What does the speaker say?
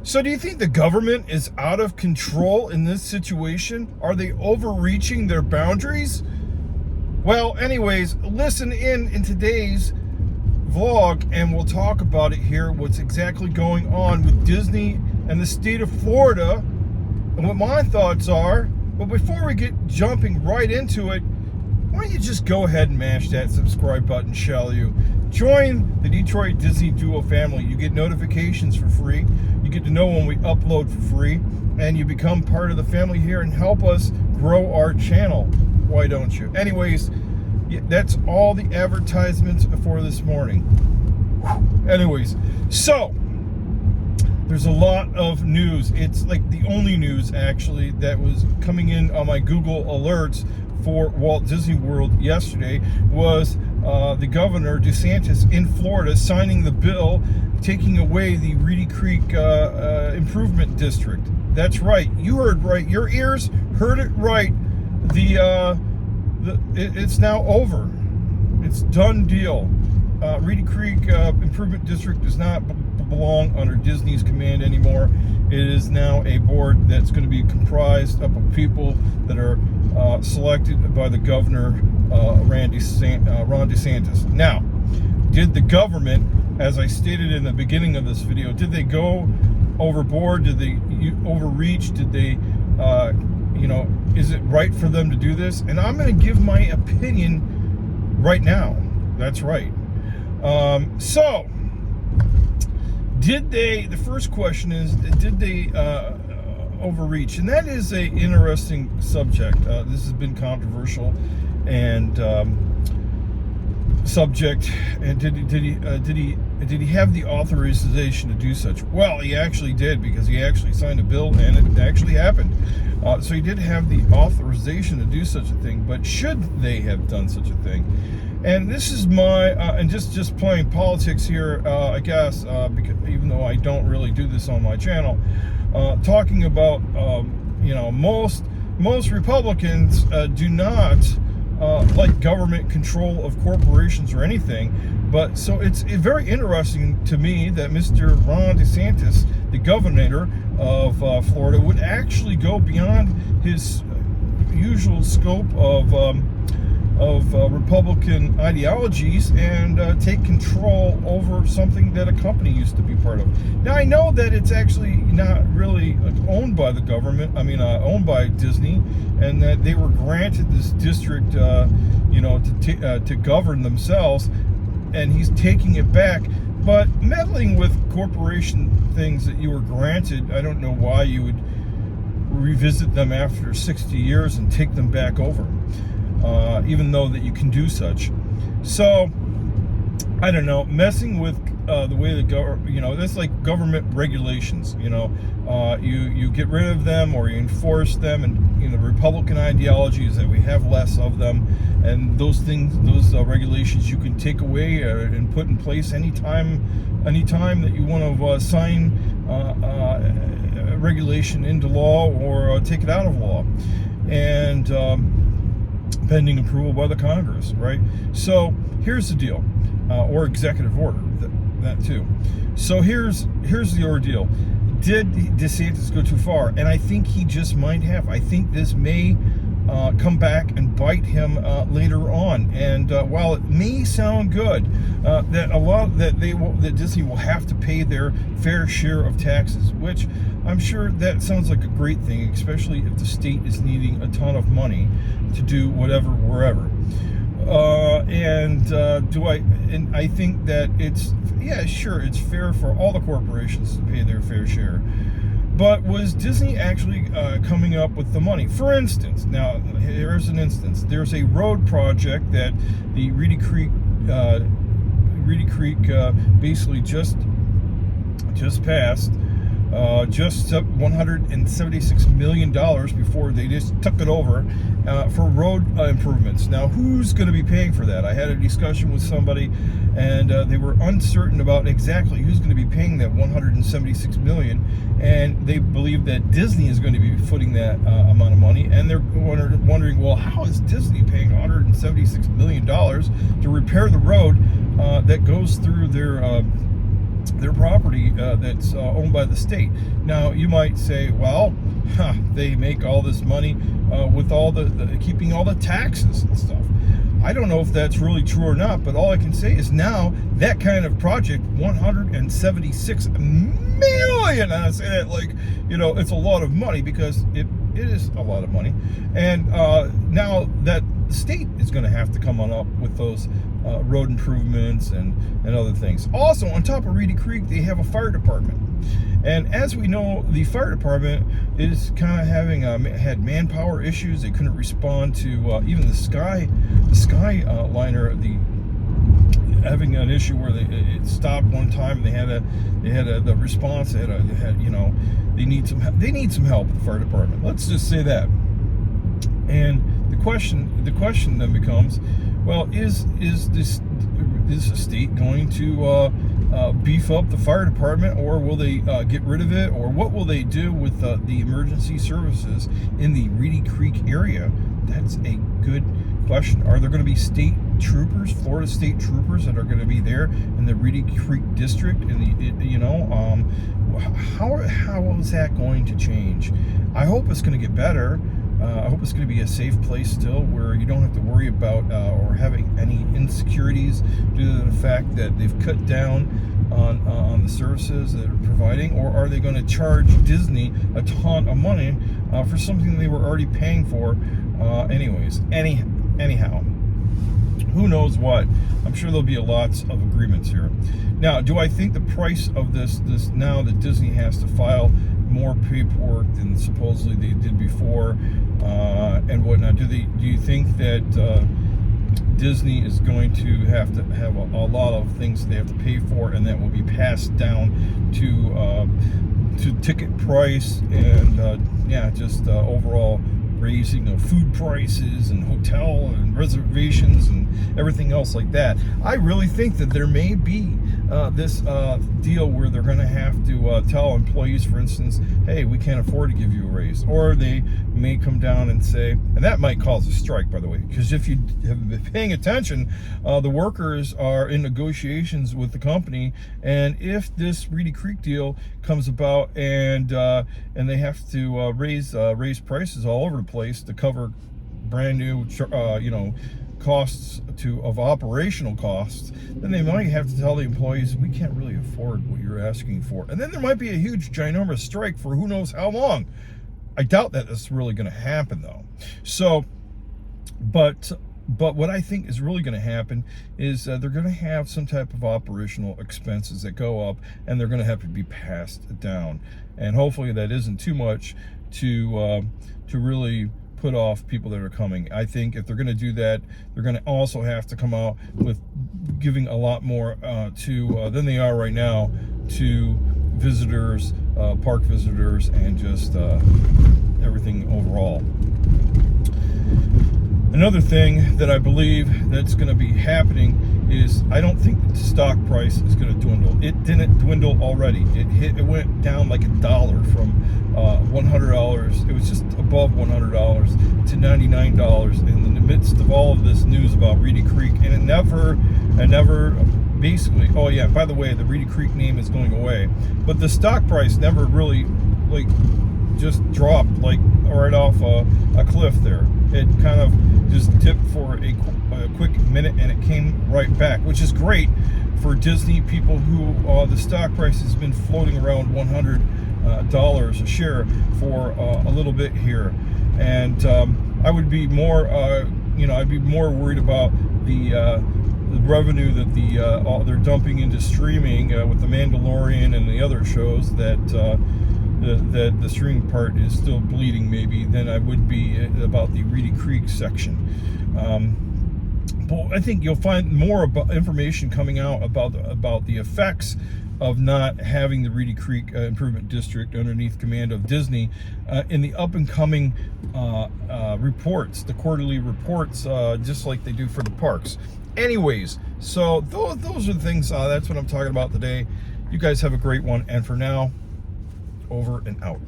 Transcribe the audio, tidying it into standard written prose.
So do you think the government is out of control in this situation? Are they overreaching their boundaries? Well, anyways, listen in today's vlog and we'll talk about it here, what's exactly going on with Disney and the state of Florida and what my thoughts are. But before we get jumping right into it, why don't you just go ahead and mash that subscribe button, shall you? Join the Detroit Disney Duo family. You get notifications for free. You get to know when we upload for free. And you become part of the family here and help us grow our channel. Why don't you? Anyways, that's all the advertisements for this morning. Anyways, so there's a lot of news. It's like the only news actually that was coming in on my Google alerts for Walt Disney World yesterday was the governor DeSantis in Florida signing the bill taking away the Reedy Creek improvement district. That's right, you heard right. Your ears heard it right. It's now over. It's done deal. Reedy Creek improvement district does not belong under Disney's command anymore. It is now a board that's going to be comprised of people that are selected by the governor, Ron DeSantis. Now, did the government, as I stated in the beginning of this video, did they go overboard? Did they overreach? Did they, is it right for them to do this? And I'm going to give my opinion right now. That's right. So, did they, the first question is, did they overreach? And that is a interesting subject. This has been controversial and subject. And did he have the authorization to do such? Well, he actually did, because he actually signed a bill and it actually happened. So he did have the authorization to do such a thing, but should they have done such a thing? And this is my, and just playing politics here, I guess, because even though I don't really do this on my channel, talking about, most Republicans do not like government control of corporations or anything. But so it's very interesting to me that Mr. Ron DeSantis, the governor of Florida, would actually go beyond his usual scope of Republican ideologies and take control over something that a company used to be part of. Now, I know that it's actually not really owned by the government, owned by Disney, and that they were granted this district, to govern themselves, and he's taking it back. But meddling with corporation things that you were granted, I don't know why you would revisit them after 60 years and take them back over. Even though that you can do such. So, I don't know, messing with the way the government, that's like government regulations, you get rid of them or you enforce them, and the Republican ideology is that we have less of them, and those regulations you can take away and put in place anytime that you want to sign a regulation into law or take it out of law. And pending approval by the Congress, right? So here's the deal, or executive order, that too. So here's the ordeal. Did DeSantis go too far? And I think he just might have. I think this may come back and bite him later on. And while it may sound good that Disney will have to pay their fair share of taxes, which I'm sure that sounds like a great thing, especially if the state is needing a ton of money to do whatever, wherever. I think that it's fair for all the corporations to pay their fair share. But was Disney actually coming up with the money? For instance, now here's an instance. There's a road project that the Reedy Creek basically just passed. Just $176 million before they just took it over for road improvements. Now, who's going to be paying for that? I had a discussion with somebody, and they were uncertain about exactly who's going to be paying that $176 million, and they believe that Disney is going to be footing that amount of money, and they're wondering, well, how is Disney paying $176 million to repair the road that goes through their their property that's owned by the state. Now you might say, well, they make all this money with all the keeping all the taxes and stuff. I don't know if that's really true or not, but all I can say is now that kind of project, 176 million. And I say that like, it's a lot of money, because it is a lot of money. And now that the state is going to have to come on up with those road improvements and other things. Also, on top of Reedy Creek, they have a fire department. And as we know, the fire department is kind of having had manpower issues. They couldn't respond to even the Skyliner, having an issue where it stopped one time. They had the response. They need some help with the fire department. Let's just say that. And the question then becomes, well, is the state going to beef up the fire department, or will they get rid of it, or what will they do with the emergency services in the Reedy Creek area? That's a good question. Are there going to be state troopers, Florida state troopers, that are going to be there in the Reedy Creek district? How is that going to change? I hope it's going to get better. I hope it's going to be a safe place still, where you don't have to worry about or having any insecurities due to the fact that they've cut down on the services that they're providing. Or are they going to charge Disney a ton of money for something they were already paying for anyhow, who knows what? I'm sure there'll be lots of agreements here. Now, do I think the price of this now that Disney has to file more paperwork than supposedly they did before and whatnot, do you think that Disney is going to have a lot of things they have to pay for, and that will be passed down to ticket price and overall raising of food prices and hotel and reservations and everything else like that? I really think that there may be this deal where they're going to have to tell employees, for instance, hey, we can't afford to give you a raise. Or they may come down and say, and that might cause a strike, by the way, because if you have been paying attention, the workers are in negotiations with the company, and if this Reedy Creek deal comes about and they have to raise prices all over the place to cover brand new costs of operational costs, then they might have to tell the employees, we can't really afford what you're asking for. And then there might be a huge ginormous strike for who knows how long. I doubt that that's really going to happen, though. So but what I think is really going to happen is they're going to have some type of operational expenses that go up, and they're going to have to be passed down. And hopefully that isn't too much to really put off people that are coming. I think if they're going to do that, they're going to also have to come out with giving a lot more than they are right now to visitors, park visitors, and just everything overall. Another thing that I believe that's going to be happening is I don't think the stock price is going to dwindle. It didn't dwindle already. It went down like $1 from $100. It was just above $100 to $99 in the midst of all of this news about Reedy Creek, and it never basically. Oh yeah, by the way, the Reedy Creek name is going away, but the stock price never really just dropped right off a cliff there. It kind of just dipped for a quick minute, and it came right back, which is great for Disney people who the stock price has been floating around $100 a share for a little bit here. And I would be more I'd be more worried about the revenue that they're dumping into streaming with the Mandalorian and the other shows that the streaming part is still bleeding, maybe, than I would be about the Reedy Creek section. But I think you'll find more information coming out about the effects of not having the Reedy Creek Improvement District underneath command of Disney in the up and coming reports, the quarterly reports, just like they do for the parks. Anyways, so those are the things. That's what I'm talking about today. You guys have a great one, and for now, over and out.